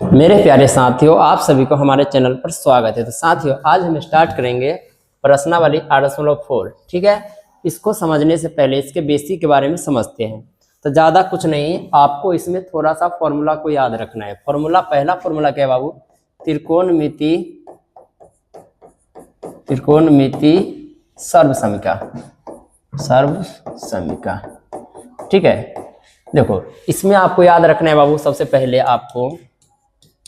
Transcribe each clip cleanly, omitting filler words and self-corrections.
मेरे प्यारे साथियों, आप सभी को हमारे चैनल पर स्वागत है। तो साथियों, आज हम स्टार्ट करेंगे प्रश्नावली 8.4। ठीक है, इसको समझने से पहले इसके बेसिक के बारे में समझते हैं। तो ज़्यादा कुछ नहीं, आपको इसमें थोड़ा सा फॉर्मूला को याद रखना है। फॉर्मूला, पहला फॉर्मूला क्या है बाबू? त्रिकोणमिति सर्वसमिका। ठीक है, देखो इसमें आपको याद रखना है बाबू, सबसे पहले आपको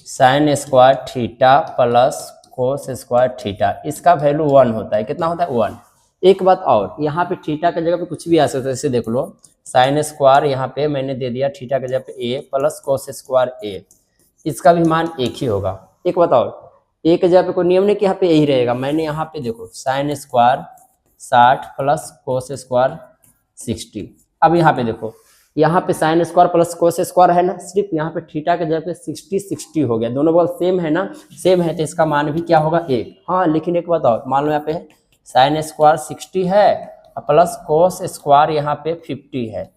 sine square theta plus cos square theta, इसका वैल्यू 1 होता है। कितना होता है? 1। एक बात और, यहाँ पे थीटा की जगह पे कुछ भी आ सकता है। जैसे देख लो, साइन स्क्वायर यहाँ पे मैंने दे दिया थीटा की जगह पे a plus cos square a, इसका भी मान एक ही होगा। एक बात और, a की जगह पे कोई नियम नहीं कि यहाँ पे यही रहेगा। मैंने यहाँ पे देखो sine square 60 plus cos square 60। अब यहाँ पे देखो, यहाँ पे sine square plus cos square है ना, सिर्फ यहाँ पे थीटा के जगह पे 60 हो गया। दोनों बगल सेम है ना, सेम है तो इसका मान भी क्या होगा? 1। हाँ, लेकिन एक बात और, मान लो यहाँ पे साइन स्क्वायर 60 है प्लस कोस स्क्वायर यहाँ पे 50 है।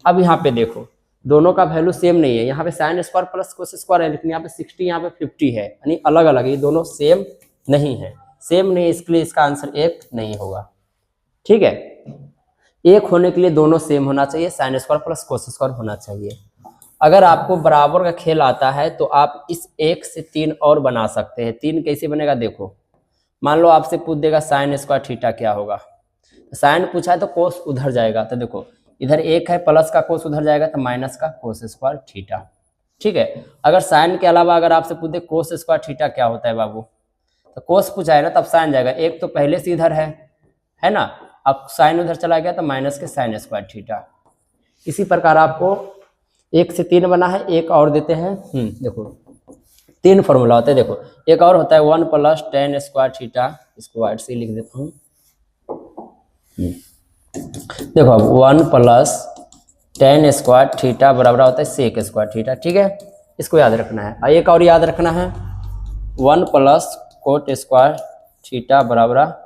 अब यहाँ पे देखो, दोनों का वैल्यू सेम नहीं है। यहाँ पे sine square plus cos square है, लेकिन यहाँ पे 60 यहाँ पे 50 है, यानी अलग अलग, ये दोनों सेम नहीं है। सेम नहीं, इसके लिए इसका आंसर 1 नहीं होगा। ठीक है, एक होने के लिए दोनों सेम होना चाहिए, sine square plus cos square होना चाहिए। अगर आपको बराबर का खेल आता है तो आप इस 1 से 3 और बना सकते हैं। 3 कैसे बनेगा? देखो, मान लो आपसे पूछ देगा साइन स्क्वायर थीटा क्या होगा, साइन पूछा है तो कोस उधर जाएगा। तो देखो, इधर 1 है, प्लस का कोस उधर जाएगा तो माइनस का कोस स्क्वायर थीटा। ठीक है, अगर साइन के अलावा अगर आपसे पूछ दे कोस स्क्वायर थीटा क्या होता है बाबू, तो कोस पूछा है ना, तब साइन जाएगा। 1 तो पहले से इधर है ना, अब साइन उधर चला गया तो माइनस के साइन स्क्वायर थीटा। इसी प्रकार आपको 1 से 3 बना है, एक और देते हैं। देखो 3 फॉर्मूला होते हैं। देखो, एक और होता है 1 प्लस टेन स्क्वायर थीटा, इसको वाइट से लिख देता हूँ। देखो, अब 1 प्लस टेन स्क्वायर थीटा बराबर होता है सेक स्क्वायर थीटा। ठीक है, इसको याद रखना है। और एक और याद रखना है, 1 प्लस कोट स्क्वायर थीटा बराबर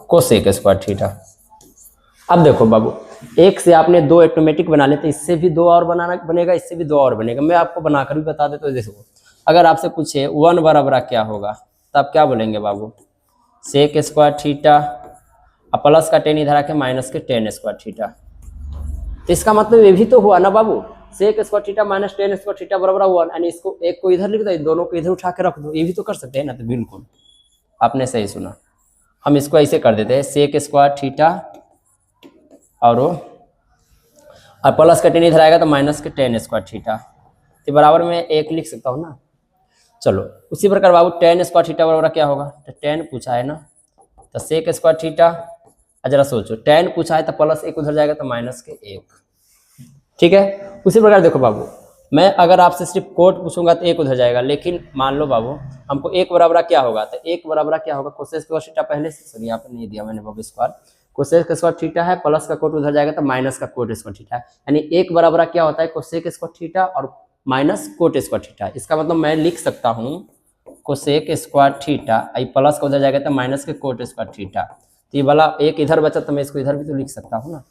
कोसेक स्क्वायर थीटा। अब देखो बाबू, 1 से आपने 2 ऑटोमेटिक बना लेते, इससे भी 2 और बनेगा, इससे भी 2 और बनेगा। मैं आपको बनाकर भी बता देता हूँ। देखो, अगर आपसे पूछे 1 बराबर क्या होगा, तब क्या बोलेंगे बाबू? सेक स्क्वायर थीटा और प्लस का 10 इधर आके माइनस के टेन स्क्वायर थीटा। तो इसका मतलब ये भी तो हुआ ना बाबू, sec square theta minus ten square theta बराबर 1, यानी इसको एक को इधर लिख दो, दोनों को इधर उठा के रख दो। ये भी तो कर सकते हैं ना। तो बिल्कुल आपने सही सुना, हम इसको ऐसे कर देते हैं, सेक स्क्वायर थीटा और प्लस का 10 इधर आएगा तो माइनस के टेन स्क्वायर थीटा। तो बराबर में 1 लिख सकता हूँ ना। चलो, उसी प्रकार बाबू टेन स्क्वायर थीटा बराबर क्या होगा? तो 10 पूछा है ना, तो सेक स्क्वायर थीटा। जरा सोचो, 10 पूछा है तो प्लस 1 उधर जाएगा तो माइनस के 1। ठीक है, उसी प्रकार देखो बाबू, मैं अगर आपसे सिर्फ कोट पूछूंगा तो 1 उधर जाएगा, लेकिन मान लो बाबू हमको 1 बराबर क्या होगा, तो 1 बराबर क्या होगा? कोसेक स्क्वायर थीटा पहले से, सॉरी यहाँ पे नहीं दिया मैंने बाबू स्क्वायर, कोसेक स्क्वायर थीटा है, प्लस का कोट उधर जाएगा तो माइनस का कोट स्क्वायर थीटा है। यानी 1 बराबर क्या होता है? कोसेक स्क्वायर थीटा और माइनस कोट स्क्वायर थीटा। इसका मतलब मैं लिख सकता हूँ कोसेक स्क्वायर थीटा, प्लस का उधर जाएगा तो माइनस के कोट स्क्वायर थीटा। तो ये वाला 1 इधर बचा तो मैं इसको इधर भी तो लिख सकता हूँ ना।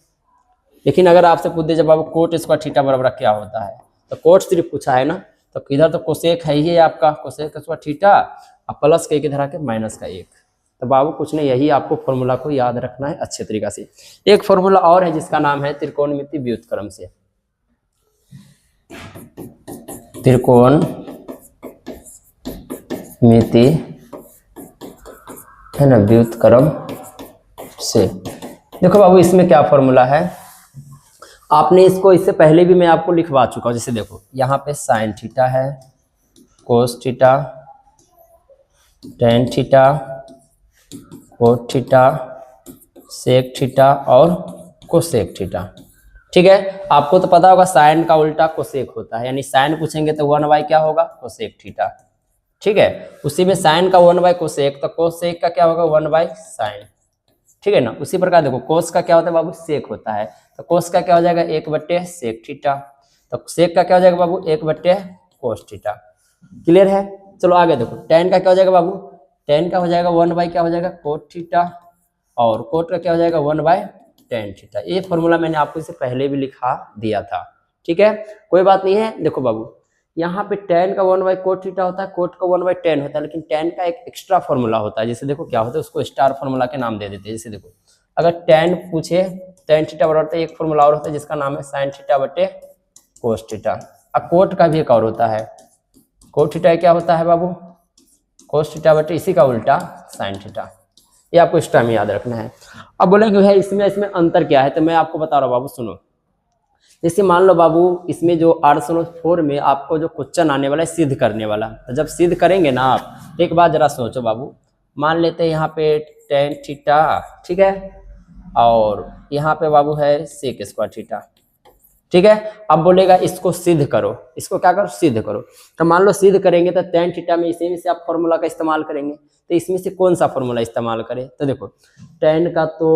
लेकिन अगर आपसे पूछ दे जब बाबू कोट स्क्वायर थीटा बराबर क्या होता है, तो कोट सिर्फ पूछा है ना, तो इधर तो कोसेक है ही आपका, कोसेक स्क्वायर थीटा और प्लस के 1 इधर आके माइनस का 1। तो बाबू कुछ नहीं, यही आपको फॉर्मूला को याद रखना है अच्छे तरीका से। एक फॉर्मूला और है जिसका नाम है त्रिकोणमिति व्युत्क्रम से। त्रिकोणमिति है ना, व्युत्क्रम से। देखो बाबू, इसमें क्या फॉर्मूला है, आपने इसको इससे पहले भी मैं आपको लिखवा चुका हूँ। जैसे देखो, यहाँ पे साइन थीटा है, cos theta, tan theta, cot theta, sec theta और कोसेक थीटा। ठीक है, आपको तो पता होगा साइन का उल्टा कोसेक होता है, यानी साइन पूछेंगे तो 1/, क्या होगा? Cosec theta. ठीक है, उसी में साइन का 1/, कोसेक, तो कोसेक का क्या होगा? 1/sin। ठीक है ना। उसी प्रकार देखो, कोस का क्या होता है बाबू? सेक होता है, तो कोस का क्या हो जाएगा? 1/sec theta. तो सेक का क्या हो जाएगा बाबू? 1/cos theta. क्लियर है? चलो आगे देखो, टेन का क्या हो जाएगा बाबू? टेन का हो जाएगा 1/, क्या हो जाएगा? कोट थीटा, और कोट का क्या हो जाएगा? 1/tan theta. ये फॉर्मूला मैंने आपको इससे पहले भी लिखा दिया था। ठीक है, कोई बात नहीं है। देखो बाबू, यहाँ पे tan का 1 बाई कोट थीटा होता है, कोट का 1 बाई tan होता है, लेकिन tan का एक एक्स्ट्रा फॉर्मूला होता है। जैसे देखो क्या होता है, उसको स्टार फॉर्मूला के नाम दे देते हैं। जैसे देखो अगर tan पूछे, tan थीटा बराबर एक फॉर्मूला और होता है जिसका नाम है sin थीटा बटे कोस थीटा। अब कोट का भी एक और होता है, कोट थीटा क्या होता है बाबू, कोस थीटा बटे इसी का उल्टा साइन थीटा। ये आपको इस टाइम याद रखना है। अब बोलेंगे भाई इसमें अंतर क्या है, तो मैं आपको बता रहा हूँ बाबू, सुनो। जैसे मान लो बाबू, इसमें जो R4 में आपको जो क्वेश्चन आने वाला है सिद्ध करने वाला, तो जब सिद्ध करेंगे ना आप, तो एक बात जरा सोचो बाबू, मान लेते हैं यहाँ पे tan थीटा, ठीक है, और यहाँ पे बाबू है sec स्क्वायर थीटा, ठीक है। अब बोलेगा इसको सिद्ध करो, इसको क्या करो, सिद्ध करो। तो मान लो सिद्ध करेंगे तो tan थीटा में इसी में से आप फॉर्मूला का इस्तेमाल करेंगे, तो इसमें से कौन सा फॉर्मूला इस्तेमाल करें, तो देखो tan का तो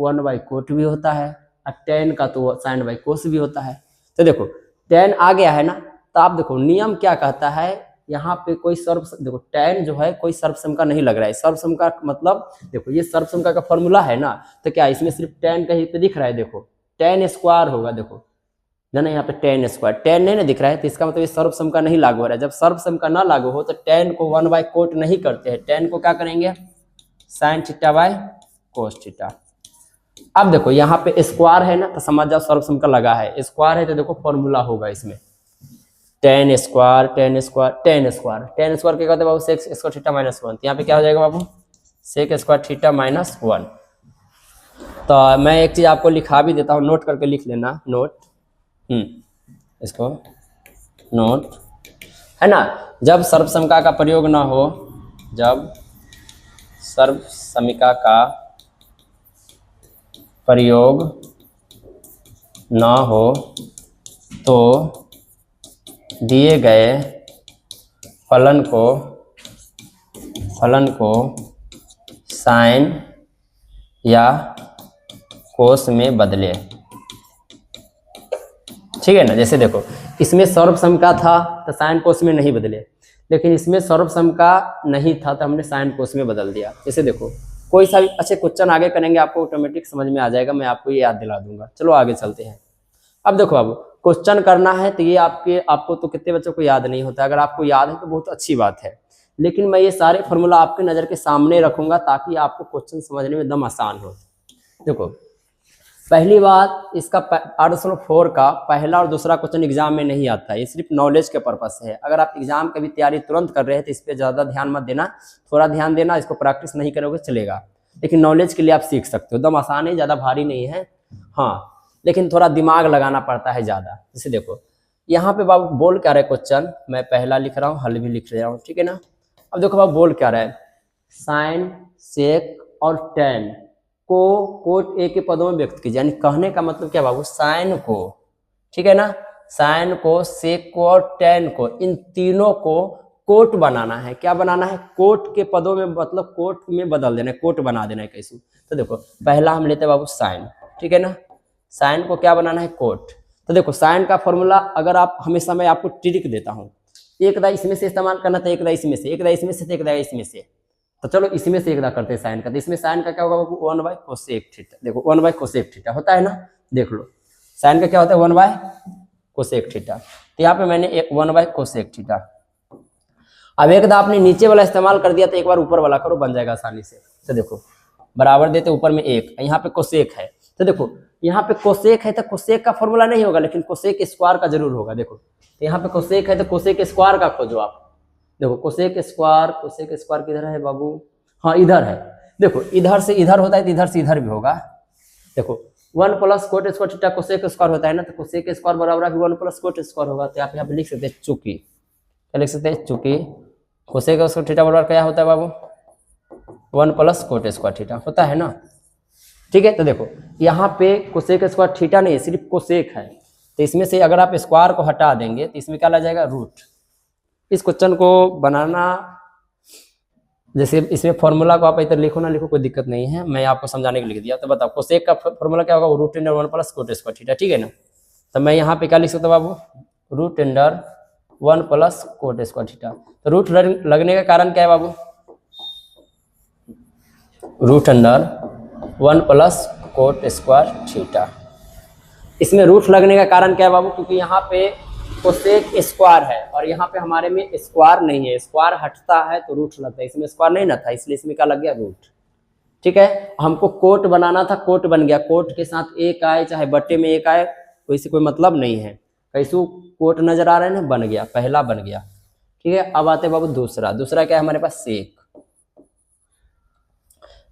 1 बाई कोट भी होता है और tan का तो साइन बाई कोस भी होता है। तो देखो tan आ गया है ना, तो आप देखो नियम क्या कहता है, यहाँ पे कोई सर्व, देखो tan जो है कोई सर्वसम का नहीं लग रहा है। सर्वसम का मतलब देखो ये सर्वसम का फॉर्मूला है ना, तो क्या इसमें सिर्फ tan कहीं पे दिख रहा है, देखो tan स्क्वायर होगा, देखो ना यहाँ पे tan स्क्वायर, tan नहीं ना दिख रहा है, तो इसका मतलब ये सर्वसम का नहीं लागू हो रहा है। जब सर्वसम का ना लागू हो तो tan को 1 बाई कोट नहीं करते हैं, tan को क्या करेंगे, sine theta by cos theta. अब देखो यहाँ पे स्क्वायर है ना, तो समझ जाओ सर्वसम का लगा है, स्क्वायर है तो देखो फॉर्मूला होगा इसमें tan square tan square tan square, tan square क्या कहते हैं बाबू, सेक स्क्वायर थीटा माइनस 1, यहाँ पे क्या हो जाएगा बाबू, सेक स्क्वायर थीटा माइनस 1। तो मैं एक चीज आपको लिखा भी देता हूँ, नोट करके लिख लेना, नोट, इसको नोट है ना। जब सर्वसमिका का प्रयोग ना हो, जब सर्वसमिका का प्रयोग ना हो तो दिए गए फलन को साइन या कोस में बदले, ठीक है ना। जैसे देखो इसमें सर्वसमिका था तो साइन कोस में नहीं बदले, लेकिन इसमें सर्वसमिका नहीं था तो हमने साइन कोस में बदल दिया। जैसे देखो कोई सा भी अच्छे क्वेश्चन आगे करेंगे आपको ऑटोमेटिक समझ में आ जाएगा, मैं आपको ये याद दिला दूंगा। चलो आगे चलते हैं। अब देखो बाबू, क्वेश्चन करना है तो ये आपको तो कितने बच्चों को याद नहीं होता, अगर आपको याद है तो बहुत अच्छी बात है, लेकिन मैं ये सारे फॉर्मूला आपके नज़र के सामने रखूंगा ताकि आपको क्वेश्चन समझने में एकदम आसान हो। देखो पहली बात, इसका R4 का पहला और दूसरा क्वेश्चन एग्जाम में नहीं आता है, ये सिर्फ नॉलेज के पर्पस से है। अगर आप एग्जाम की भी तैयारी तुरंत कर रहे हैं तो इस पर ज़्यादा ध्यान मत देना, थोड़ा ध्यान देना, इसको प्रैक्टिस नहीं करोगे चलेगा, लेकिन नॉलेज के लिए आप सीख सकते हो, एकदम आसान है, ज़्यादा भारी नहीं है, हाँ, लेकिन थोड़ा दिमाग लगाना पड़ता है ज़्यादा। जैसे देखो यहाँ पे बाबू बोल क्या रहा है क्वेश्चन, मैं पहला लिख रहा हूँ, हल भी लिख रहा हूँ, ठीक है ना। अब देखो बाबू बोल क्या रहा है, साइन सेक और tan को कोट ए के पदों में व्यक्त कीजिए, यानी कहने का मतलब क्या बाबू, साइन को, ठीक है ना, साइन को, सेक को और tan को, इन तीनों को कोट बनाना है। क्या बनाना है, कोट के पदों में, मतलब कोट में बदल देना है, कोट बना देना है कैसे। तो देखो पहला हम लेते हैं बाबू साइन, ठीक है ना, साइन को क्या बनाना है, कोट। तो देखो साइन का फॉर्मूला अगर आप, हमेशा मैं आपको ट्रिक देता हूँ, एक दा इसमें से इस्तेमाल करना था, एक दा इसमें से, एक दा इसमें से, एक दा इसमें से। तो चलो इसमें से एक दा करते हैं साइन का, तो इसमें साइन का क्या होगा बाबू, 1 बाई कोसेक थीटा। देखो 1 बाई कोसेक थीटा होता है ना, देख लो साइन का क्या होता है, 1 बाई कोसेक थीटा। तो यहाँ पे मैंने 1 बाई कोसेक थीटा। अब एक दा आपने नीचे वाला इस्तेमाल कर दिया तो एक बार ऊपर वाला करो, बन जाएगा आसानी से। तो देखो बराबर देते ऊपर में 1, यहाँ पे कोसेक है, तो देखो यहाँ पे कोसेक है तो कोसेक का फॉर्मूला नहीं होगा, लेकिन कोसेक स्क्वायर का जरूर होगा। देखो तो यहाँ पे कोसेक है तो कोसेक स्क्वायर का खोजो आप। देखो कोसेक स्क्वायर किधर है बाबू, हाँ इधर है। देखो इधर से इधर होता है तो इधर से इधर भी होगा। देखो 1 plus cot square theta cosec square होता है ना, तो कोसेक स्क्वायर बराबर है 1 प्लस कोट स्क्वायर होगा। तो आप यहाँ पे लिख सकते हैं चूंकि, क्या लिख सकते हैं, चूंकि कोसेक स्क्वायर थीटा बराबर क्या होता है बाबू, 1 प्लस कोट स्क्वायर थीटा होता है ना, ठीक है। तो देखो यहाँ पे कोसेक स्क्वायर थीटा नहीं है, सिर्फ कोसेक है, तो इसमें से अगर आप स्क्वायर को हटा देंगे तो इसमें क्या लग जाएगा, रूट। इस क्वेश्चन को बनाना, जैसे इसमें फॉर्मूला को आप इधर लिखो ना लिखो कोई दिक्कत नहीं है, मैं आपको समझाने के लिए लिख दिया। तो बताओ कोसेक का फॉर्मूला क्या होगा, root under 1 plus cot square theta, ठीक है ना। तो मैं यहाँ पे क्या लिख सकता हूँ बाबू, root under 1 plus cot square theta. तो रूट लगने का कारण क्या है बाबू, root under 1 plus cot square theta. इसमें रूट लगने का कारण क्या है बाबू, क्योंकि यहाँ पे कोसेक स्क्वायर है और यहाँ पे हमारे में स्क्वायर नहीं है, स्क्वायर हटता है तो रूट लगता है, इसमें स्क्वायर नहीं ना था इसलिए इसमें क्या लग गया, रूट। ठीक है, हमको कोट बनाना था, कोट बन गया, कोट के साथ एक आए चाहे बट्टे में एक आए कोई से कोई मतलब नहीं है, कैसे कोट नजर आ रहे हैं ना, बन गया, पहला बन गया। ठीक है, अब आते बाबू दूसरा। दूसरा क्या है हमारे पास, सेक।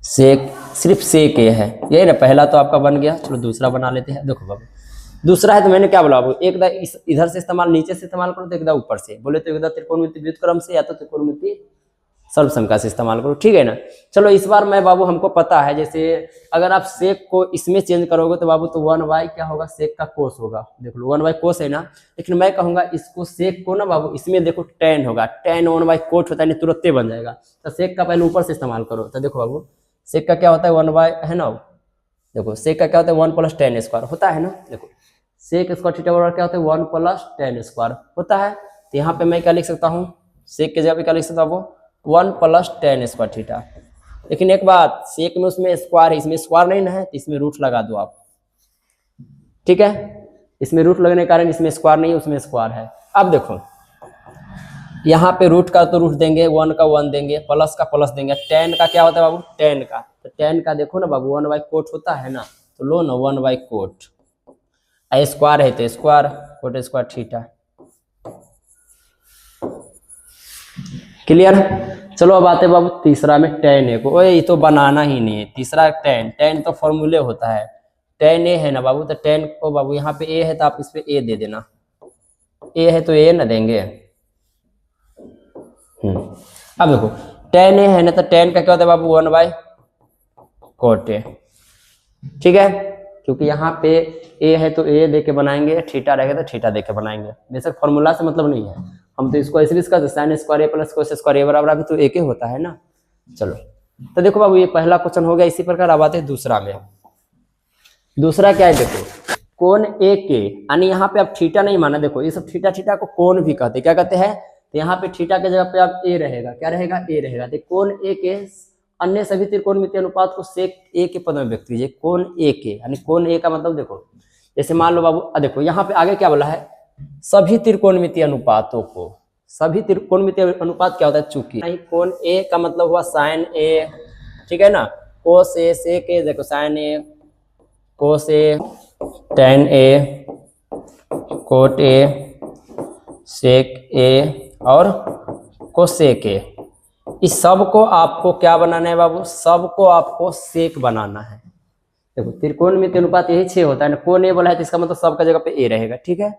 सेक सिर्फ सेक ये है, यही ना, पहला तो आपका बन गया, चलो दूसरा बना लेते हैं। देखो बाबू दूसरा है तो मैंने क्या बोला बाबू, एक इधर से इस्तेमाल, नीचे से इस्तेमाल करो तो एक ऊपर से, बोले तो एक त्रिकोणमिति व्युत्क्रम से या तो त्रिकोणमिति सर्वसंख्या से इस्तेमाल करो। ठीक है ना, चलो इस बार मैं बाबू हमको पता है, जैसे अगर आप सेक को इसमें चेंज करोगे तो बाबू तो 1/, क्या होगा, सेक का कोस होगा, देख लो 1/, कोस है ना, लेकिन मैं कहूंगा इसको सेक को ना बाबू इसमें देखो tan होगा, tan 1/, कोट होता है, नहीं तुरंत बन जाएगा, तो सेक का पहले ऊपर से इस्तेमाल करो। तो देखो बाबू सेक का क्या होता है, 1/, है ना, देखो सेक का क्या होता है, 1 + tan स्क्वायर होता है ना, देखो सेक स्क्वायर थीटा बराबर क्या होता है, 1 + tan स्क्वायर होता है। तो यहाँ पे मैं क्या लिख सकता हूँ, सेक के जगह पे क्या लिख सकता हूँ, 1 + tan स्क्वायर थीटा। लेकिन एक बात, सेक में उसमें स्क्वायर है, इसमें स्क्वायर नहीं ना है, तो इसमें रूट लगा दो आप। ठीक है, इसमें रूट लगने के कारण इसमें स्क्वायर नहीं है, उसमें स्क्वायर है। अब देखो यहाँ पे रूट का तो रूट देंगे, 1 का 1 देंगे, प्लस का प्लस देंगे, tan का क्या होता है बाबू, tan का, तो tan का देखो ना बाबू 1/, कोट होता है ना, तो लो ना 1/, कोट, स्क्वायर है तो square, coat square theta. Clear. चलो अब आते बाबू तीसरा में tan a को, ओए ये तो बनाना ही नहीं है, तीसरा tan तो फॉर्मूले होता है, tan a है ना बाबू, तो tan को बाबू यहाँ पे a है तो आप इस पे a दे देना, a है तो a ना देंगे। अब देखो tan a है ना, तो tan का क्या होता है बाबू, 1/, कोट a। ठीक है, क्योंकि यहाँ पे a है तो a दे के बनाएंगे, थीटा रहेगा तो थीटा दे के बनाएंगे, बेशक फॉर्मूला से मतलब नहीं है, हम तो इसको ऐसे भी इसका sin square a + cos square a बराबर अभी तो एक ही होता है ना। चलो तो देखो बाबू ये पहला क्वेश्चन हो गया, इसी प्रकार अब आते हैं दूसरा में। दूसरा क्या है, देखो कोण ए के, यानी यहाँ पे आप थीटा नहीं माना, देखो ये सब थीटा को कोण भी कहते हैं, क्या कहते हैं, तो यहाँ पे थीटा के जगह पे आप ए रहेगा, क्या रहेगा, ए रहेगा। तो कोण ए के अन्य सभी त्रिकोणमितीय अनुपात को सेक ए के पद में व्यक्त कीजिए, कोण ए के, यानी कोण ए का मतलब देखो, जैसे मान लो बाबू देखो यहाँ पे आगे क्या बोला है, सभी त्रिकोणमितीय अनुपातों को, सभी त्रिकोणमितीय अनुपात क्या होता है, चूंकि कोण ए का मतलब हुआ sin a, ठीक है ना, cos a, sec a, देखो sin a, cos a, tan a, cot a, sec a और cosec a, इस सब को आपको क्या बनाना है बाबू, सबको आपको सेक बनाना है। देखो त्रिकोणमितीय अनुपात यही 6 होता है ना, कोण ए बोला है तो इसका मतलब सबका जगह पे ए रहेगा। ठीक है,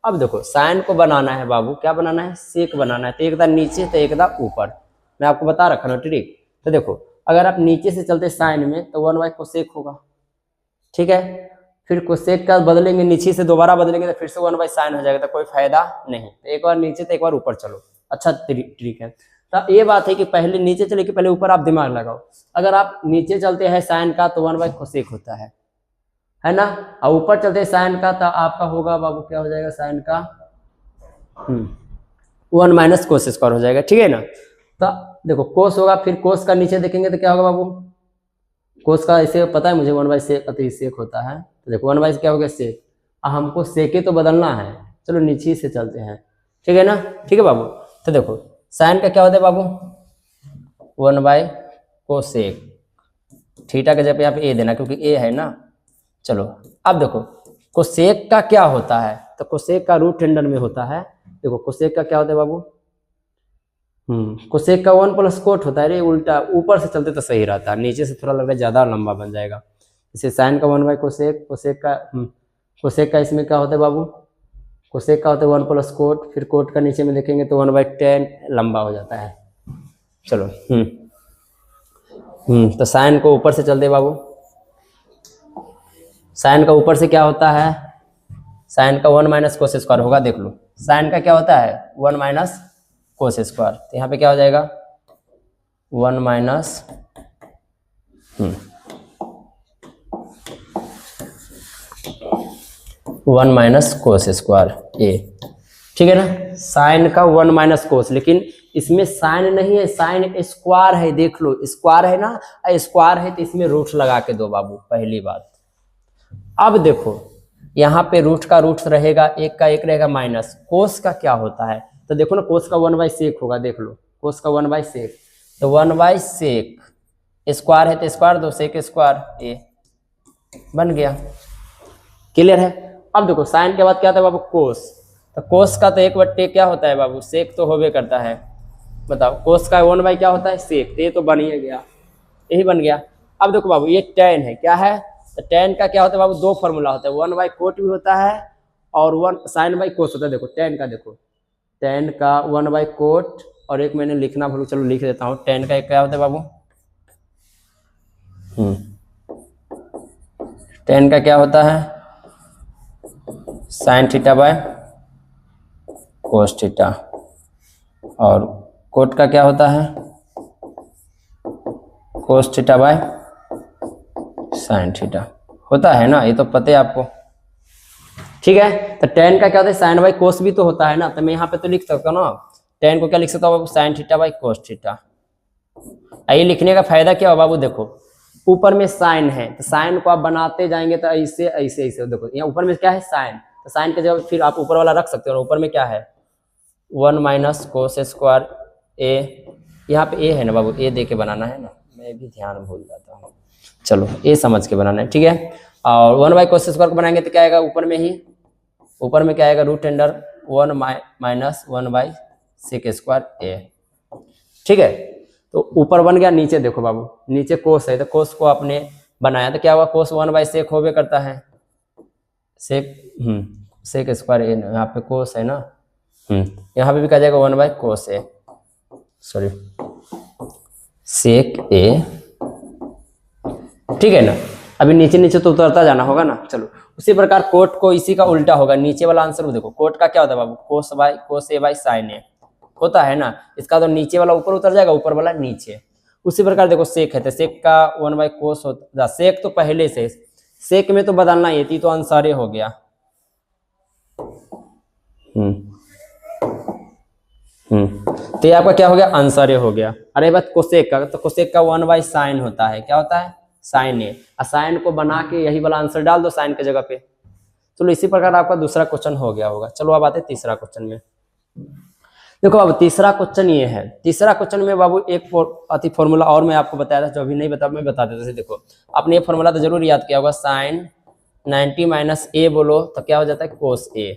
अब देखो साइन को बनाना है बाबू, क्या बनाना है, सेक बनाना है, तो एक दा नीचे तो एक दा ऊपर, मैं आपको बता रखा ना ट्रिक। तो देखो अगर आप नीचे से चलते साइन में तो 1/, कोसेक होगा। ठीक है, फिर कोसेक का बदलेंगे, नीचे से दोबारा बदलेंगे तो फिर से 1/, साइन हो जाएगा, तो कोई फायदा नहीं। तो एक बार नीचे तो एक बार ऊपर चलो, अच्छा ट्रिक है। तो ये बात है कि पहले नीचे चले कि पहले ऊपर, आप दिमाग लगाओ। अगर आप नीचे चलते हैं साइन का तो 1/, कोसेक होता है ना, और ऊपर चलते साइन का तो आपका होगा बाबू, क्या हो जाएगा, साइन का 1 - कोस स्क्वायर हो जाएगा। ठीक है ना, तो देखो कोस होगा, फिर कोस का नीचे देखेंगे तो क्या होगा बाबू, कोस का ऐसे पता है मुझे 1/, सेक अति सेक होता है, तो देखो 1/, क्या हो गया, सेक, हमको सेके तो बदलना है, चलो नीचे से चलते हैं। ठीक है ना, ठीक है बाबू, तो देखो साइन का क्या होता है बाबू, 1/, कोसेक, थीटा के जगह पे यहाँ पे ए देना क्योंकि ए है ना। चलो अब देखो कोसेक का क्या होता है, तो कोसेक का रूट अंडर में होता है। देखो कोसेक का क्या होता है बाबू, कोसेक का 1 + कोट होता है रे, उल्टा ऊपर से चलते तो सही रहता है, नीचे से थोड़ा लग रहा है ज्यादा लंबा बन जाएगा। इसे साइन का 1/, कोसेक, कोसेक का इसमें क्या होता है बाबू, कोसेक का होता है 1 + कोट, फिर कोट का नीचे में देखेंगे तो 1/, tan लंबा हो जाता है। चलो तो साइन को ऊपर से चलते बाबू, साइन का ऊपर से क्या होता है, साइन का 1 - कोस स्क्वायर होगा, देख लो साइन का क्या होता है 1 - कोस स्क्वायर, तो यहाँ पे क्या हो जाएगा 1 कोस स्क्वायर ए। ठीक है ना, साइन का 1 - कोस, लेकिन इसमें साइन नहीं है, साइन स्क्वायर है, देख लो स्क्वायर है ना, स्क्वायर है तो इसमें रूट लगा के दो बाबू, पहली बात। अब देखो यहाँ पे रूट का रूट रहेगा, एक का एक रहेगा माइनस। कोस का क्या होता है तो देखो ना, कोस का 1/sec होगा, देख लो कोस का 1/sec, तो 1/sec स्क्वायर है तो स्क्वायर दो, सेक स्क्वायर ए बन गया। क्लियर है। अब देखो साइन के बाद क्या था बाबू, कोस, तो कोस का तो 1/, क्या होता है बाबू, सेक तो होबे करता है। बताओ कोस का 1/ क्या होता है, सेक, तो ये तो बन ही गया, यही बन गया। अब देखो बाबू ये tan है, क्या है, तो tan का क्या होता है बाबू, दो फॉर्मूला होता है, 1/cot भी होता है और 1 sin/cos होता है। देखो tan का, देखो tan का 1/cot, और एक मैंने लिखना भूल, चलो लिख देता हूँ, tan का एक क्या होता है बाबू, tan का क्या होता है, sin θ/cos θ, और cot का क्या होता है, cos θ/sin θ होता है ना, ये तो पता है आपको। ठीक है, तो tan का क्या होता है, sin/cos भी तो होता है ना, तो मैं यहाँ पे तो लिख सकता हूँ ना, tan को क्या लिख सकता हूँ, sin θ/cos θ। ये लिखने का फायदा क्या हो बाबू, देखो ऊपर में साइन है, तो साइन को आप बनाते जाएंगे तो ऐसे ऐसे ऐसे, देखो यहाँ ऊपर में क्या है साइन, तो साइन के जगह फिर आप ऊपर वाला रख सकते हो, ऊपर में क्या है 1 - cos स्क्वायर ए, यहाँ पे ए है ना बाबू, ए दे के बनाना है ना, मैं भी ध्यान भूल जाता हूँ, चलो ए समझ के बनाना है, ठीक है। और 1/cos स्क्वायर को बनाएंगे तो क्या आएगा, ऊपर में ही, ऊपर में क्या आएगा, √1 - 1/sec स्क्वायर ए, ठीक है। तो ऊपर बन गया, नीचे देखो बाबू, नीचे कोस है, तो कोस को आपने बनाया तो क्या हुआ, कोस 1/sec होबे करता है, सेक स्क्वायर ए, यहाँ पे कोस है ना, यहाँ पे भी कहा जाएगा 1/cos ए, सॉरी सेक ए, ठीक है ना। अभी नीचे नीचे तो उतरता जाना होगा ना, चलो उसी प्रकार कोट को इसी का उल्टा होगा, नीचे वाला आंसर देखो, कोट का क्या होता है बाबू, cos A/sin A होता है ना, इसका तो नीचे वाला ऊपर उतर जाएगा, ऊपर वाला नीचे। उसी प्रकार देखो सेक है, तो सेक का 1/cos होता, सेक तो पहले से, सेक में तो बदलना ही थी, तो आंसर हो गया। तो ये आपका क्या हो गया, आंसर हो गया। अरे बात कोसेक का, तो कोसेक का 1/sin होता है, क्या होता है, sin A, साइन को बना के यही वाला आंसर डाल दो साइन के जगह पे। चलो इसी प्रकार आपका दूसरा क्वेश्चन हो गया होगा। चलो अब आते हैं तीसरा क्वेश्चन में। देखो अब तीसरा क्वेश्चन ये है, तीसरा क्वेश्चन में बाबू एक अति फॉर्मूला और मैं आपको बताया था, जो अभी नहीं बता मैं बता देता था। देखो आपने ये फॉर्मूला तो जरूर याद किया होगा, sin 90 - A बोलो तो क्या हो जाता है, cos A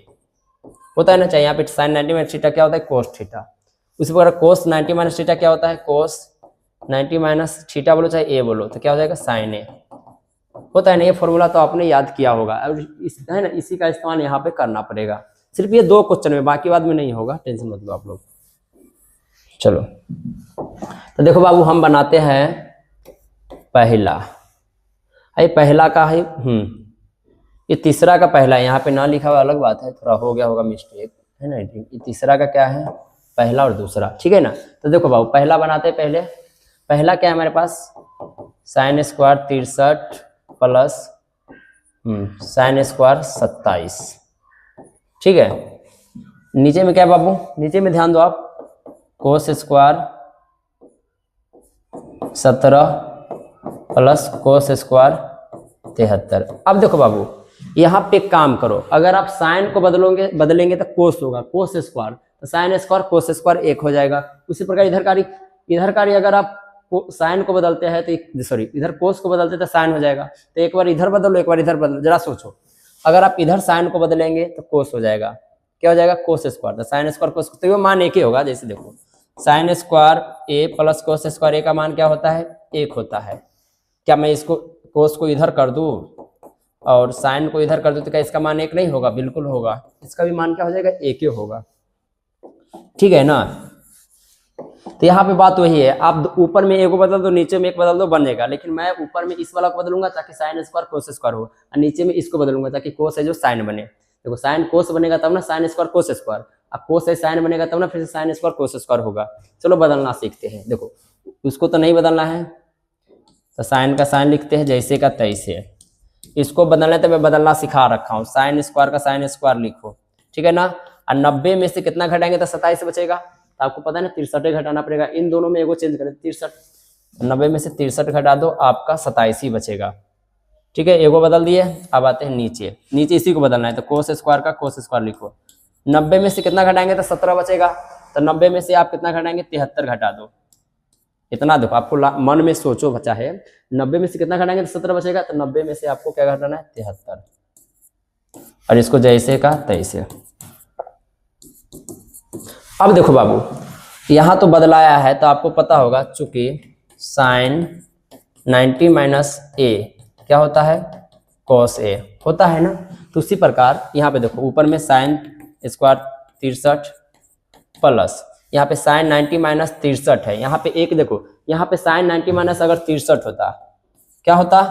होता है ना, चाहे यहाँ पे sin 90 - θ क्या होता है, cos θ। उसी प्रकार cos 90 - θ क्या होता है, cos 90 - θ बोलो चाहे A बोलो तो क्या हो जाएगा, sin A होता है ना। ये फॉर्मूला तो आपने याद किया होगा, और इस है ना, इसी का इस्तेमाल यहाँ पे करना पड़ेगा, सिर्फ ये दो क्वेश्चन में, बाकी बाद में नहीं होगा, टेंशन मत लो आप लोग। चलो तो देखो बाबू हम बनाते हैं पहला, ये पहला का है, ये तीसरा का पहला है, यहाँ पे ना लिखा हुआ अलग बात है, थोड़ा हो गया होगा मिस्टेक, है ना। ये तीसरा का क्या है, पहला और दूसरा, ठीक है ना। तो देखो बाबू पहला बनाते हैं, पहले पहला क्या है हमारे पास, sin square 63 plus sin square 27, ठीक है। नीचे में क्या है बाबू, नीचे में ध्यान दो आप, cos square 17 plus cos square 73। अब देखो बाबू यहाँ पे काम करो, अगर आप साइन को बदलेंगे तो कोस होगा, कोस स्क्वायर, तो साइन स्क्वायर कोस स्क्वायर 1 हो जाएगा। उसी प्रकार इधर का अगर आप साइन को बदलते हैं तो सॉरी इधर कोस को बदलते तो साइन हो जाएगा, तो एक बार इधर बदलो एक बार इधर बदलो, जरा सोचो, अगर आप इधर साइन को बदलेंगे तो कोस हो जाएगा, क्या हो जाएगा, कोस स्क्वायर, तो साइन स्क्वायर कोस, तो ये मान एक ही होगा। जैसे देखो साइन स्क्वायर ए प्लस कोस स्क्वायर ए का मान क्या होता है, 1 होता है। क्या मैं इसको कोस को इधर कर दूं और साइन को इधर कर दूं तो क्या इसका मान 1 नहीं होगा, बिल्कुल होगा, इसका भी मान क्या हो जाएगा, 1 ही होगा, ठीक है ना। तो यहाँ पे बात वही है, आप ऊपर में एक को बदल दो नीचे में एक बदल दो बन जाएगा, लेकिन मैं ऊपर में इस वाला को बदलूंगा ताकि साइन स्क्वायर कोस स्क्वायर हो, और नीचे में इसको बदलूंगा ताकि कोस है जो साइन बने। देखो साइन कोस बनेगा तब ना साइन स्क्वायर कोस स्क्वायर, अब कोस है साइन बनेगा तब ना फिर से साइन स्क्वायर कोस स्क्वायर होगा। चलो बदलना सीखते हैं। देखो उसको तो नहीं बदलना है, तो साइन का साइन लिखते हैं जैसे का तैसे, इसको बदलना है तो मैं बदलना सिखा रखा हूँ, साइन स्क्वायर का साइन स्क्वायर लिखो, ठीक है ना। और 90 में से कितना घटाएंगे तो 27 बचेगा, तो आपको पता है ना 63 घटाना पड़ेगा, इन दोनों में एगो चेंज करें, 63, 90 में से 63 घटा दो आपका 27 ही बचेगा, ठीक है, ए को बदल दिए। अब आते हैं नीचे, नीचे इसी को बदलना है तो कोस स्क्वायर का कोस स्क्वायर लिखो। 90 में से कितना घटाएंगे तो 17 बचेगा, तो 90 में से आप कितना घटाएंगे 73 घटा दो। इतना देखो आपको मन में सोचो बचा है, 90 में से कितना घटाएंगे तो 17 बचेगा, तो 90 में से आपको क्या घटाना है 73, और इसको जैसे का तैसे। अब देखो बाबू यहाँ तो बदलाया है, तो आपको पता होगा चूंकि साइन 90 माइनस ए क्या होता है कॉस ए होता है ना, तो उसी प्रकार यहाँ पे देखो ऊपर में साइन स्क्वायर 63 प्लस यहाँ पे साइन 90 माइनस 63 है, यहाँ पे एक देखो यहाँ पे साइन 90 माइनस अगर 63 होता क्या होता,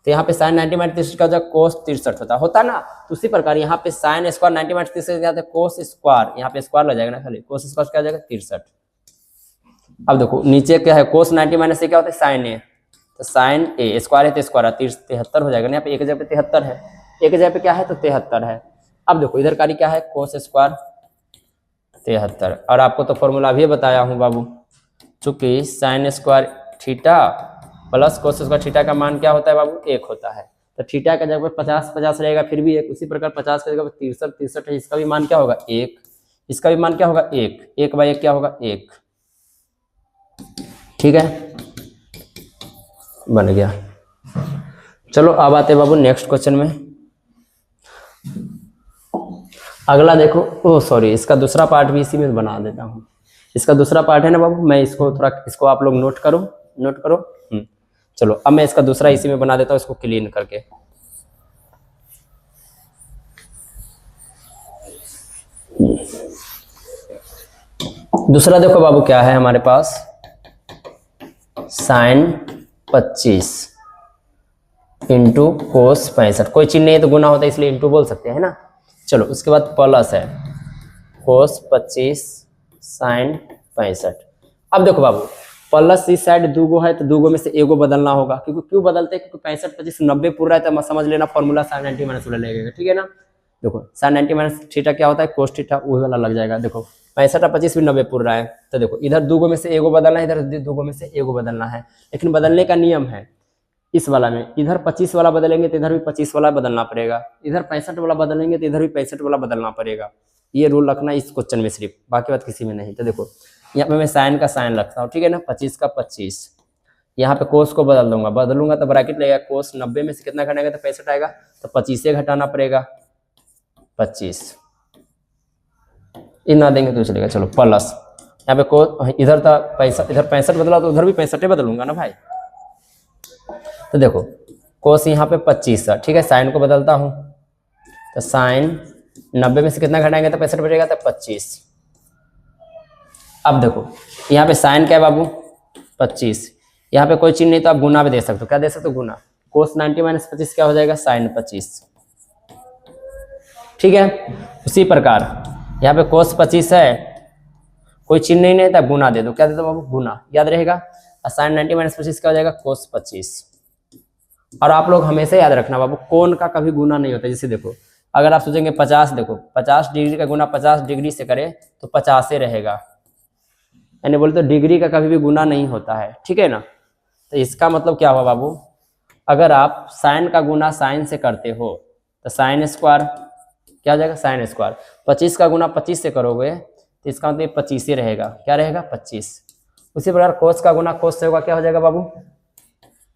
तो यहाँ पे साइन 90 माइनस 63 का जगह कोस 63 होता ना, तो उसी प्रकार यहाँ पे sine square 90 minus 63 cos square, यहाँ पे स्क्वायर लग जाएगा ना खाली, कोस स्क्वायर क्या हो जाएगा 63। अब देखो नीचे क्या है कोस 90 माइनस से क्या होता है साइन ए, तो साइन ए स्क्वायर है तो स्क्वायर 73 हो जाएगा ना, यहाँ पे एक जगह पे 73 है, एक जगह पे क्या है तो 73 है। अब देखो इधर का क्या है कोस स्क्वायर 73, और आपको तो फॉर्मूला भी बताया हूँ बाबू, चूंकि sine square theta plus cos square theta का मान क्या होता है बाबू 1 होता है, तो थीटा का जगह 50 रहेगा फिर भी 1, उसी प्रकार 50 का जगह 63 है, इसका भी मान क्या होगा 1, इसका भी मान क्या होगा 1, 1/1 क्या होगा 1। ठीक है बन गया। चलो अब आते बाबू नेक्स्ट क्वेश्चन में। अगला देखो, ओ सॉरी इसका दूसरा पार्ट भी इसी में बना देता हूँ, इसका दूसरा पार्ट है ना बाबू, मैं इसको थोड़ा इसको आप लोग नोट करो। चलो अब मैं इसका दूसरा इसी में बना देता हूँ, इसको क्लीन करके। दूसरा देखो बाबू क्या है हमारे पास, साइन 25 इंटू कोस 65, कोई चिन्ह नहीं है तो गुना होता है इसलिए इंटू बोल सकते हैं ना। चलो उसके बाद प्लस है कोस 25 साइन 65। अब देखो बाबू प्लस इस साइड दूगो है तो दूगो में से एगो बदलना होगा, क्योंकि क्यों बदलते हैं, क्योंकि 65 25 90 पूरा है तो समझ लेना फॉर्मूला साइन 90 माइनस वाला लगेगा। ठीक है ना, देखो साइन 90 माइनस थीटा क्या होता है कोस थीटा, वही वाला लग जाएगा। देखो 65 और 25 भी 90 पूरा है, तो देखो इधर दूगो में से एगो बदलना है, इधर दूगो में से एगो बदलना है, लेकिन बदलने का नियम है इस वाला में, इधर 25 वाला बदलेंगे तो इधर भी 25 वाला बदलना पड़ेगा, इधर 65 वाला बदलेंगे तो इधर भी 65 वाला बदलना पड़ेगा। ये रूल रखना इस क्वेश्चन में सिर्फ, बाकी बात किसी में नहीं। तो देखो यहाँ पे मैं साइन का साइन रखता हूँ, ठीक है ना, 25 का 25, यहाँ पे कोस को बदलूंगा तो ब्रैकेट लगेगा, कोस 90 में से कितना घटाएगा तो 65 आएगा, तो 25 से घटाना पड़ेगा 25, इतना देंगे तो चलेगा। चलो प्लस यहाँ पे कोस, इधर था 65, इधर 65 बदला तो उधर भी 65 बदलूंगा ना भाई। तो देखो कोस यहाँ पे 25 है, ठीक है, साइन को बदलता हूँ, तो साइन 90 में से कितना घटाएंगे तो 65 बचेगा तो 25। अब देखो यहाँ पे साइन क्या है बाबू 25, यहाँ पे कोई चिन्ह नहीं तो आप गुना भी दे सकते हो, क्या दे सकते हो गुना, कोस 90 माइनस 25 क्या हो जाएगा साइन 25। ठीक है, उसी प्रकार यहाँ पे कोस 25 है, कोई चिन्ह नहीं था गुना दे दो, क्या दे दो बाबू गुना, याद रहेगा, और साइन 90 माइनस 25 क्या हो जाएगा कोस 25। और आप लोग हमेशा याद रखना बाबू कोण का कभी गुना नहीं होता, जैसे देखो अगर आप सोचेंगे 50, देखो 50 डिग्री का गुना 50 डिग्री से करे तो 50 ही रहेगा, यानी बोले तो डिग्री का कभी भी गुना नहीं होता है। ठीक है ना, तो इसका मतलब क्या हुआ बाबू, अगर आप साइन का गुना साइन से करते हो तो साइन स्क्वायर क्या हो जाएगा साइन स्क्वायर, 25 का गुना 25 से करोगे तो इसका मतलब 25 ही रहेगा, क्या रहेगा 25। उसी प्रकार कोस का गुना कोस से होगा, क्या हो जाएगा बाबू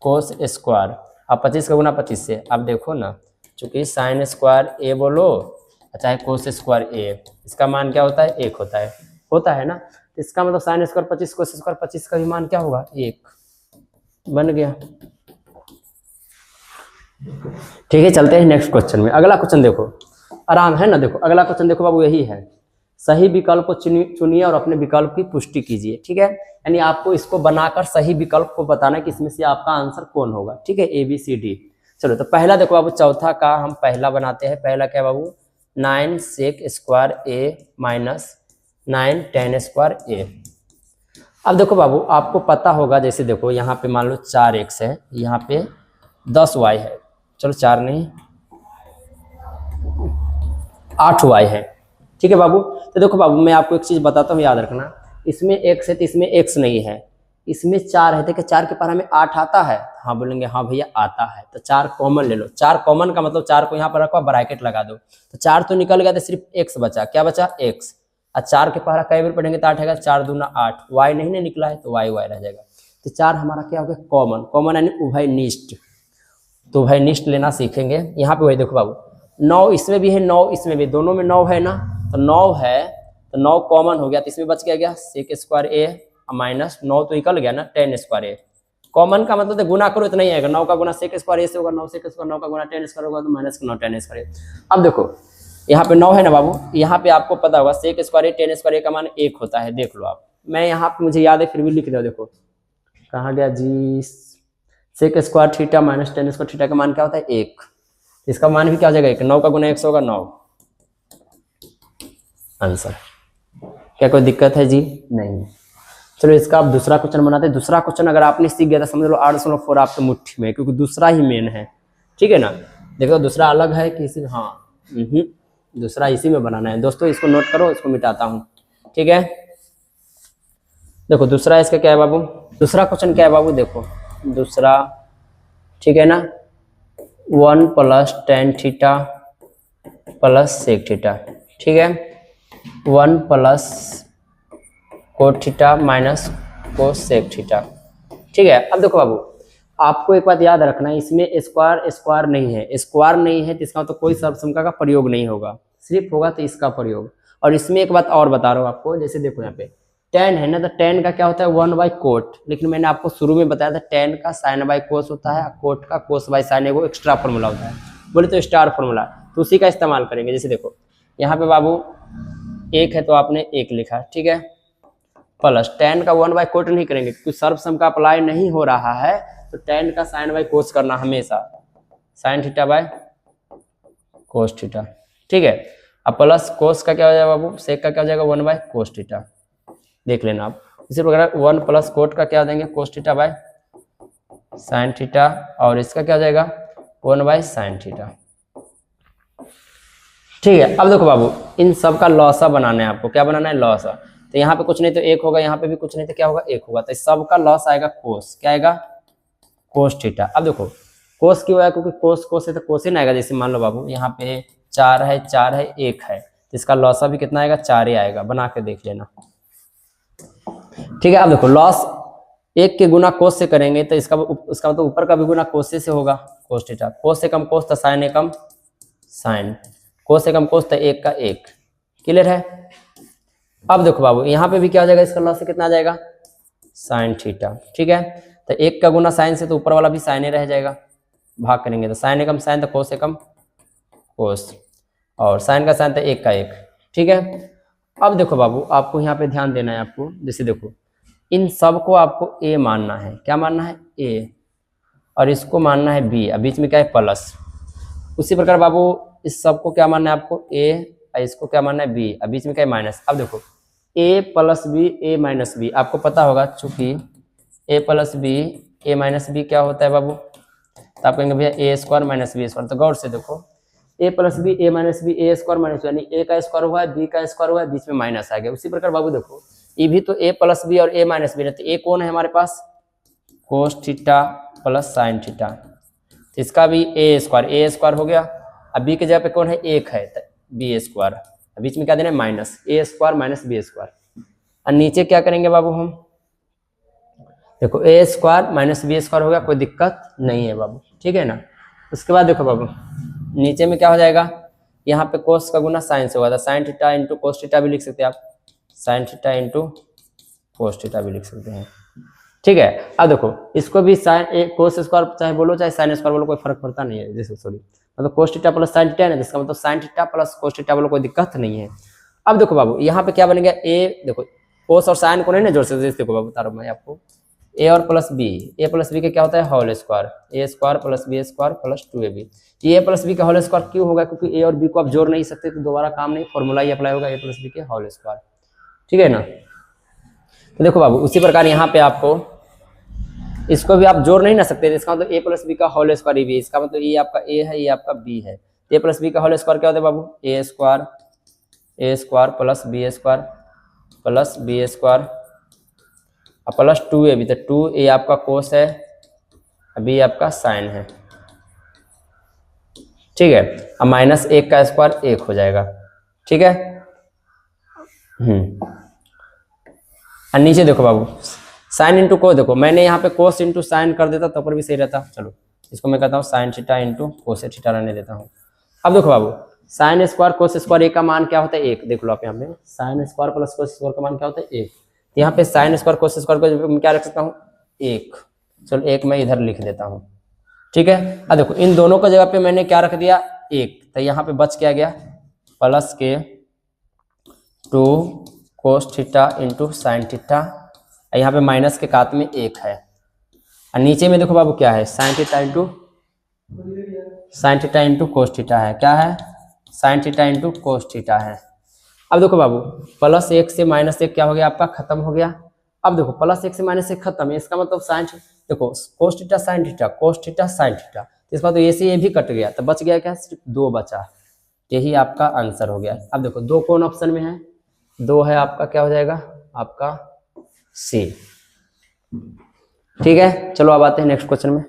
कोस स्क्वायर, अब 25 का गुना 25 से। अब देखो ना चूंकि साइन स्क्वायर ए बोलो चाहे कोस स्क्वायर ए, इसका मान क्या होता है 1 होता है ना, तो इसका मतलब साइन स्क्वायर 25 कोस स्क्वायर 25 का भी मान क्या होगा 1, बन गया। ठीक है, चलते हैं नेक्स्ट क्वेश्चन में। अगला क्वेश्चन देखो आराम है ना, देखो अगला क्वेश्चन देखो बाबू यही है, सही विकल्प को चुनिए और अपने विकल्प की पुष्टि कीजिए। ठीक है, यानी आपको इसको बनाकर सही विकल्प को बताना कि इसमें से आपका आंसर कौन होगा। ठीक है, ABCD। चलो तो पहला देखो बाबू, चौथा का हम पहला बनाते हैं। पहला क्या बाबू 9 sec square A minus 9 tan square A। अब देखो बाबू आपको पता होगा, जैसे देखो यहाँ पे मान लो 4x है, यहाँ पे 10y है, चलो 4 नहीं 8y है। ठीक है बाबू, तो देखो बाबू मैं आपको एक चीज बताता हूँ, याद रखना, इसमें x है तो इसमें x नहीं है, इसमें 4 है, देखिए 4 के पावर हमें 8 आता है, हाँ बोलेंगे हाँ भैया आता है, तो 4 कॉमन ले लो। 4 कॉमन का मतलब 4 को यहाँ पर रखो, ब्रैकेट लगा दो, तो 4 तो निकल गया, तो सिर्फ x बचा। क्या बचा? x। और 4 के पावर कई बार पढ़ेंगे तो 8 आएगा, 4 दूना 8, y नहीं निकला है तो y रह जाएगा। तो 4 हमारा क्या हो गया? कॉमन। कॉमन यानी उभयनिष्ठ, तो उभयनिष्ठ लेना सीखेंगे। यहाँ पे वही देखो बाबू, 9 इसमें भी है, 9 इसमें भी, दोनों में 9 है ना, तो 9 है तो 9 कॉमन हो गया, तो इसमें बच गया सेक स्क्वायर ए माइनस 9 तो निकल गया ना, 10 स्क्वायर ए। कॉमन का मतलब गुना करो इतना ही आएगा, 9 का गुना सेक स्क्वायर ए से होगा, 9 सेक स्क्वायर, 9 का गुना 10 स्क्वायर होगा तो माइनस 9 10 स्क्वायर ए। अब देखो यहाँ पे 9 है ना बाबू, यहाँ पे आपको पता होगा सेक स्क्वायर ए 10 स्क्वायर ए का मान 1 होता है, देख लो आप। मैं यहाँ पे मुझे याद है फिर भी लिख दो, देखो कहाँ गया जी, sec square theta minus 10 square theta का मान क्या होता है? 1। इसका मान भी क्या हो जाएगा? 1। 9 का गुना 1 होगा 9, आंसर। क्या कोई दिक्कत है जी? नहीं। चलो इसका आप दूसरा क्वेश्चन बनाते हैं। दूसरा क्वेश्चन अगर आपने सीख गया तो समझ लो 8.4 आपके मुट्ठी में, क्योंकि दूसरा ही मेन है, ठीक है ना। देखो दूसरा अलग है कि इसी, हाँ दूसरा इसी में बनाना है दोस्तों, इसको नोट करो, इसको मिटाता हूँ, ठीक है। देखो दूसरा इसका क्या है बाबू, दूसरा क्वेश्चन क्या है बाबू, देखो दूसरा, ठीक है ना, 1 + tan theta plus sec theta, ठीक है, 1 + cot theta minus cosec theta, ठीक है। अब देखो बाबू, आपको एक बात याद रखना है, इसमें स्क्वायर नहीं है, स्क्वायर नहीं है तो इसका तो कोई सर्वसंख्या का प्रयोग नहीं होगा, सिर्फ होगा तो इसका प्रयोग। और इसमें एक बात और बता रहा हूँ आपको, जैसे देखो यहाँ पे tan है ना, तो tan का क्या होता है? 1/कोट, लेकिन मैंने आपको शुरू में बताया था tan का sin/कोस होता है, कोट का cos/sin, एगो एक्स्ट्रा फॉर्मूला होता है, बोले तो स्टार फॉर्मूला, तो उसी का इस्तेमाल करेंगे। जैसे देखो यहाँ पे बाबू 1 है तो आपने 1 लिखा, ठीक है, प्लस tan का 1/कोट नहीं करेंगे क्योंकि सर्वसम का अप्लाई नहीं हो रहा है, तो tan का sin/कोस करना हमेशा, sin θ/कोस थीटा, ठीक है। अब प्लस कोस का क्या हो जाएगा बाबू, सेक का क्या हो जाएगा? 1/कोस थीटा, देख लेना आप। इसी प्रकार 1 + कोट का क्या देंगे? कोस θ/sin थीटा, और इसका क्या हो जाएगा? 1/sin थीटा, ठीक है। अब देखो बाबू, इन सब का लॉसा बनाना है आपको, क्या बनाना है? लॉसा। तो यहाँ पे कुछ नहीं तो 1 होगा, यहाँ पे भी कुछ नहीं तो क्या होगा? 1 होगा, तो सब का लॉस आएगा कोस, क्या आएगा? Cos theta. अब देखो कोस क्यों आया? क्योंकि कोस से तो कोसिन आएगा। जैसे मान लो बाबू यहाँ पे 4 है 1 है, तो इसका लॉसा भी कितना आएगा? 4 ही आएगा, बना के देख लेना, ठीक है। अब देखो लॉस 1 के गुना कोस से करेंगे तो इसका मतलब ऊपर का भी गुना कोस से होगा, कोस थीटा। कोस से कम कोस तो साइन एकम साइन, कोस से कम कोस तो 1 का 1, क्लियर है। अब देखो बाबू यहाँ पे भी क्या हो जाएगा? इसका लॉस से कितना आ जाएगा? साइन थीटा, ठीक है। तो 1 का गुना साइन से तो ऊपर वाला भी साइन ही रह जाएगा, भाग करेंगे तो साइन एकम साइन, तो कोस एकम कोस, और साइन का साइन तो 1 का 1, ठीक है। अब देखो बाबू आपको यहाँ पे ध्यान देना है आपको, जैसे देखो इन सब को आपको ए मानना है, क्या मानना है? ए, और इसको मानना है बी, अब बीच में क्या है? प्लस। उसी प्रकार बाबू इस सब को क्या मानना है आपको? ए, और इसको क्या मानना है? बी, अब बीच में क्या है? माइनस। अब देखो a + b a - b, आपको पता होगा चूंकि a + b a - b क्या होता है बाबू, तो आप कहेंगे भैया a² - b²। तो गौर से देखो a + b a - b a² - b, यानी a का स्क्वायर हुआ है, b का स्क्वायर हुआ है, बीच में माइनस आ गया। उसी प्रकार बाबू देखो ये भी तो a + b और a - b है, तो a कौन है हमारे पास? Cos theta plus sine theta, तो इसका भी a² हो गया। अब b के जगह पे कौन है? 1 है, तो b², बीच में क्या देना है? Minus a² - b²। और नीचे क्या करेंगे बाबू हम? देखो a² - b² हो गया, कोई दिक्कत नहीं है बाबू, ठीक है ना। उसके बाद देखो बाबू नीचे में क्या हो जाएगा? यहाँ पे कोस का गुना साइन से होगा, तो sine theta into cos theta भी लिख सकते हैं आप, sine theta into cos theta भी लिख सकते हैं, ठीक है। अब देखो इसको भी साइन कोस स्क्वायर चाहे बोलो चाहे साइन स्क्वायर बोलो, कोई फर्क पड़ता नहीं है। जैसे सॉरी मतलब कोस थीटा प्लस साइन थीटा है ना, इसका मतलब sine theta plus cos theta बोलो, कोई दिक्कत नहीं है। अब देखो बाबू यहाँ पे क्या बनेगा? ए, देखो कोस और साइन को नहीं ना जोड़ सकते। देखो बाबू बता रहा हूँ मैं आपको, ए और plus B, A plus B का क्या होता है? Whole square, a² + b² + 2ab। ये a + b का होल स्क्वायर क्यों होगा? क्योंकि a और b को आप जोड़ नहीं सकते, तो दोबारा काम नहीं, फॉर्मूला ही अप्लाई होगा, a + b के होल स्क्वायर, ठीक है ना। तो देखो बाबू उसी प्रकार यहाँ पे आपको इसको भी आप जोड़ नहीं ना सकते, इसका मतलब a + b का होल स्क्वायर भी, इसका मतलब ये आपका a है, ये आपका b है। a + b का होल स्क्वायर क्या होता है बाबू? a² + b² + b² अब प्लस 2ab, तो 2a आपका कोस है, अभी आपका साइन है, ठीक है। अब माइनस 1 का स्क्वायर 1 हो जाएगा, ठीक है। और नीचे देखो बाबू, साइन इंटू कोस, देखो मैंने यहाँ पे कोस इंटू साइन कर देता तो पर भी सही रहता। चलो इसको मैं कहता हूँ sine theta into cos theta रहने देता हूँ। अब देखो बाबू, साइन स्क्वायर कोस स्क्वायर ए का मान क्या होता है 1, देख लो आप यहाँ पे sine square plus cos square का मान क्या होता है 1। यहाँ पे साइन स्क्वायर कोस स्क्वायर को मैं क्या रख सकता हूँ 1, चलो 1 मैं इधर लिख देता हूँ, ठीक है। अब देखो इन दोनों का जगह पे मैंने क्या रख दिया 1, तो यहाँ पे बच क्या गया प्लस के 2 cos theta into sine theta, यहाँ पे माइनस के कात में 1 है, और नीचे में देखो बाबू क्या है sine theta into cos theta है, क्या है sine theta into cos theta है। अब देखो बाबू प्लस 1 से माइनस 1 क्या हो गया आपका खत्म हो गया। अब देखो प्लस 1 से माइनस 1 खत्म है, इसका मतलब साइन, देखो cos theta sine theta cos theta sine theta, इसका तो ये से ये भी कट गया, तो बच गया क्या सिर्फ 2 बचा, यही आपका आंसर हो गया। अब देखो 2 कौन ऑप्शन में है, 2 है आपका, क्या हो जाएगा आपका सी, ठीक है। चलो अब आते हैं नेक्स्ट क्वेश्चन में।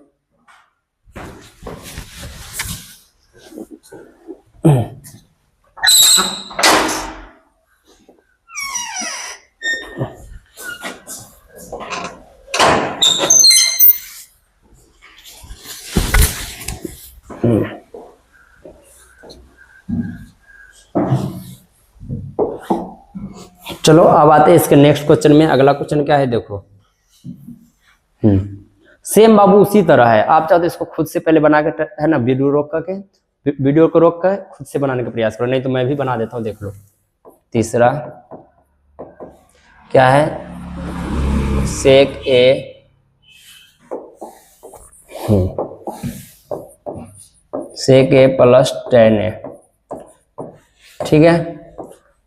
चलो अब आते हैं इसके नेक्स्ट क्वेश्चन में। अगला क्वेश्चन क्या है देखो, सेम बाबू उसी तरह है, आप चाहते इसको खुद से पहले बना के है ना, वीडियो को रोक कर खुद से बनाने का प्रयास करो, नहीं तो मैं भी बना देता हूँ, देख लो। तीसरा क्या है सेक ए प्लस टेन ए, ठीक है,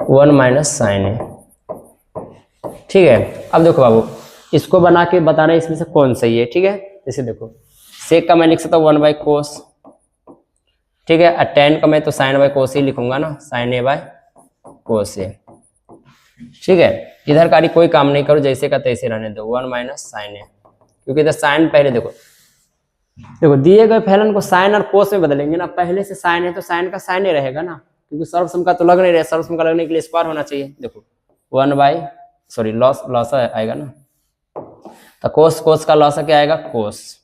1 माइनस साइन ए, ठीक है। अब देखो बाबू इसको बना के बताना है इसमें से कौन सही है, ठीक है। जैसे देखो सेक का मैं लिख सकता हूँ 1 बाई कोस, ठीक है, और टेन का मैं तो साइन बाई कोस ही लिखूंगा ना, साइन ए बाई कोस ए, ठीक है। इधर का कोई काम नहीं करो, जैसे का तैसे रहने दो, 1 माइनस साइन ए, क्योंकि इधर साइन पहले देखो दिए गए फलन को साइन और कोस में बदलेंगे ना, पहले से साइन है तो साइन का साइन ही रहेगा ना, क्योंकि सर्वसम का तो लग नहीं रहा, सर्वसम का लगने के लिए स्क्वायर होना चाहिए। देखो 1 बाई सॉरी लॉस आएगा ना, तो कोस का लॉस क्या आएगा कोस।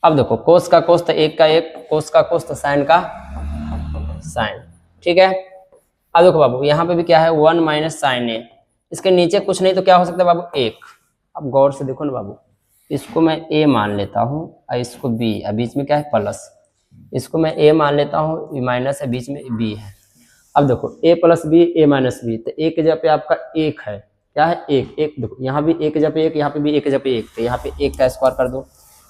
अब देखो कोस का कोस तो 1 का 1, कोस का कोस तो साइन का साइन, ठीक है। अब देखो बाबू यहाँ पे भी क्या है 1 माइनस साइन ए, इसके नीचे कुछ नहीं तो क्या हो सकता है बाबू 1। अब गौर से देखो ना बाबू, इसको मैं ए मान लेता हूँ और इसको बी, और बीच में क्या है प्लस, इसको मैं ए मान लेता हूँ, माइनस है बीच में बी है। अब देखो ए प्लस बी ए माइनस बी, तो एक जगह पे आपका 1 है, क्या है 1 देखो यहाँ भी 1 जगह पे 1, यहाँ पे भी 1 जगह पे 1, तो यहाँ पे 1 का स्क्वायर कर दो,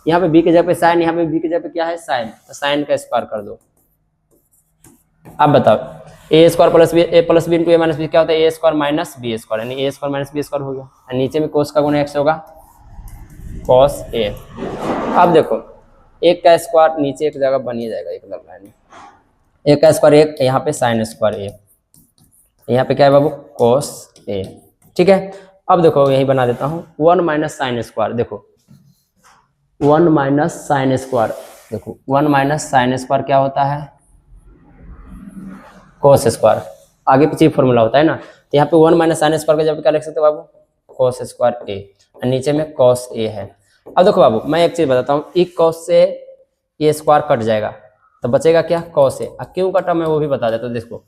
यहाँ पे बी के जगह पे साइन, यहाँ पे बी के जगह पे क्या है साइन, तो साइन का स्क्वायर कर दो। अब बताओ ए स्क्वायर प्लस बी इंटू ए माइनस बी क्या होता है ए स्क्वायर माइनस बी स्क्वायर, यानी ए स्क्वायर माइनस बी स्क्वायर हो गया, और नीचे में कोस का गुणा एक्स होगा कॉस ए। अब देखो 1 का स्क्वायर नीचे एक जगह बन ही जाएगा, एक लाइन 1 का स्क्वायर 1, यहाँ पे साइन स्क्वायर ए, यहाँ पे क्या है बाबू कॉस ए, ठीक है। अब देखो यही बना देता हूँ 1 माइनस साइन स्क्वायर, देखो 1 माइनस साइन स्क्वायर, देखो 1 माइनस साइन स्क्वायर क्या होता है कोस स्क्वायर, आगे पीछे फॉर्मूला होता है ना, तो यहाँ पे 1 माइनस साइन स्क्वायर का जब क्या लिख सकते हो बाबू कोस स्क्वायर ए, और नीचे में कॉस ए है। अब देखो बाबू मैं एक चीज बताता हूँ, एक कॉस से ये स्क्वायर कट जाएगा तो बचेगा क्या कॉस ए, और क्यों कटा मैं वो भी बता देता हूँ। देखो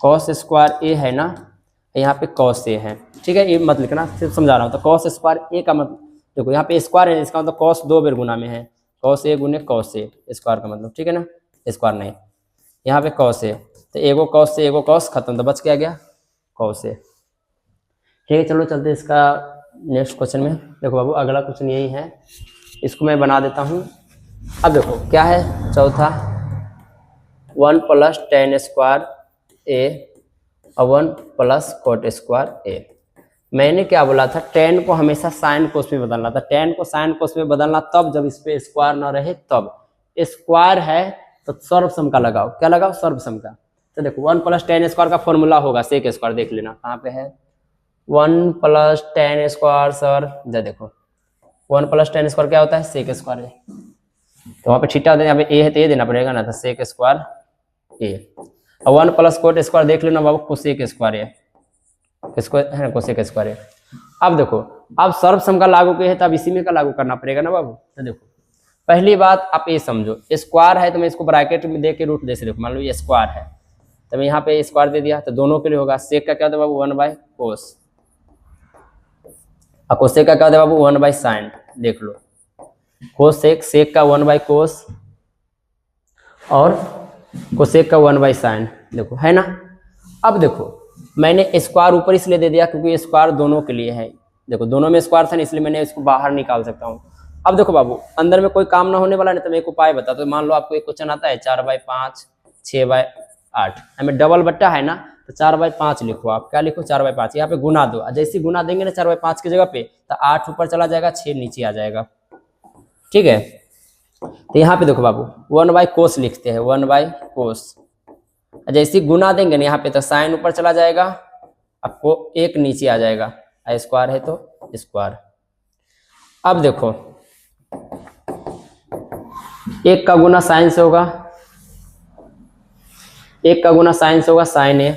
कॉस स्क्वायर ए है ना, यहाँ पे कॉस ए है, ठीक है, ये मत लिखना, सिर्फ समझा रहा हूँ। तो कॉस स्क्वायर ए का मतलब देखो यहाँ पे स्क्वायर है, इसका मतलब कॉस 2 बार गुना में है, कॉस ए गुने कॉस ए स्क्वायर का मतलब, ठीक है ना, स्क्वायर नहीं, यहाँ पे कॉस ए, तो एगो कॉस से एगो कॉस खत्म, तो बच क्या गया कॉस ए, ठीक है। चलो चलते इसका नेक्स्ट क्वेश्चन में। देखो बाबू अगला क्वेश्चन यही है, इसको मैं बना देता हूँ। अब देखो क्या है चौथा 1 प्लस टेन स्क्वायर ए और 1 प्लस कोट स्क्वायर ए। मैंने क्या बोला था, टेन को हमेशा साइन कोस में बदलना था, टेन को साइन कोस में बदलना तब जब इस पे स्क्वायर ना रहे, तब स्क्वायर है तो सर्वसम का लगाओ, क्या लगाओ सर्वसम का। तो देखो 1 प्लस टेन स्क्वायर का फॉर्मूला होगा सेक स्क्वायर, देख लेना कहाँ पे है 1 प्लस टेन स्क्वायर सर, जब देखो 1 प्लस टेन स्क्वायर क्या होता है, सेक स्क्वायर है। तो वहाँ पे थीटा यहाँ पे ए है तो ए देना पड़ेगा ना, तो सेक स्क्वायर ए। और 1 प्लस कोट स्क्वायर देख लेना बाबू, कोसेक स्क्वायर है, इसको है ना कोसेक स्क्वायर है। अब देखो, अब सर्वसम का लागू किया है तो अब इसी में का लागू करना पड़ेगा ना बाबू। तो देखो पहली बात आप ये समझो, स्क्वायर है तो मैं इसको ब्रैकेट में दे के रूट दे से देखो, मान लो ये स्क्वायर है तो मैं यहाँ पे स्क्वायर दे दिया, तो दोनों के लिए होगा सेक का क्या होता है बाबू 1 बाई कोस, और कोसेक का क्या होता है बाबू 1 बाई साइन। देख लो कोसेक, सेक का 1 बाई कोस और कोसेक का 1 बाई साइन, देखो है ना। अब देखो मैंने स्क्वायर ऊपर इसलिए दे दिया क्योंकि स्क्वायर दोनों के लिए है, देखो दोनों में स्क्वायर था ना इसलिए मैंने इसको बाहर निकाल सकता हूँ। अब देखो बाबू अंदर में कोई काम ना होने वाला नहीं, तो मैं एक उपाय बता, तो मान लो आपको एक क्वेश्चन आता है 4 बाई 5 6 बाई 8, हमें डबल बट्टा है ना, तो 4 बाई 5 लिखो, आप क्या लिखो 4 बाई 5, यहाँ पे गुना दो, जैसे गुना देंगे ना 4 बाई 5 की जगह पे, तो 8 ऊपर चला जाएगा 6 नीचे आ जाएगा, ठीक है। तो यहाँ पे देखो बाबू 1 बाई कोस लिखते हैं, 1 बाई कोस, जैसे गुना देंगे ना यहाँ पे तो साइन ऊपर चला जाएगा, आपको एक नीचे आ जाएगा, स्क्वायर है तो स्क्वायर। अब देखो एक का गुना साइन से होगा, एक का गुना साइन से होगा साइन ए,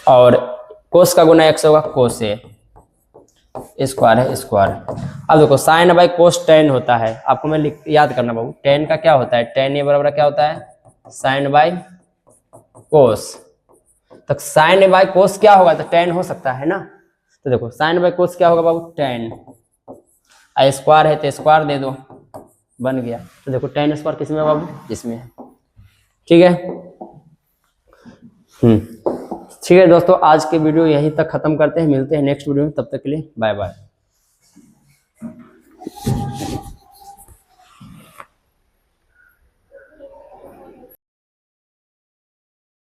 और कोस का गुना एक्स होगा कोस ए, स्क्वायर है स्क्वायर। अब देखो साइन बाई कोस टेन होता है, आपको मैं याद करना बाबू, टेन का क्या होता है, टेन ए बराबर क्या होता है साइन बाई कोस, तो साइन बाई कोस क्या होगा, तो टेन हो सकता है ना। तो देखो साइन बाई कोस क्या होगा बाबू टेन, स्क्वायर है तो स्क्वायर दे दो, बन गया। तो देखो टेन स्क्वायर किसमें है बाबू, इसमें है, ठीक है। ठीक है दोस्तों, आज के वीडियो यहीं तक खत्म करते हैं, मिलते हैं नेक्स्ट वीडियो में, तब तक के लिए बाय बाय।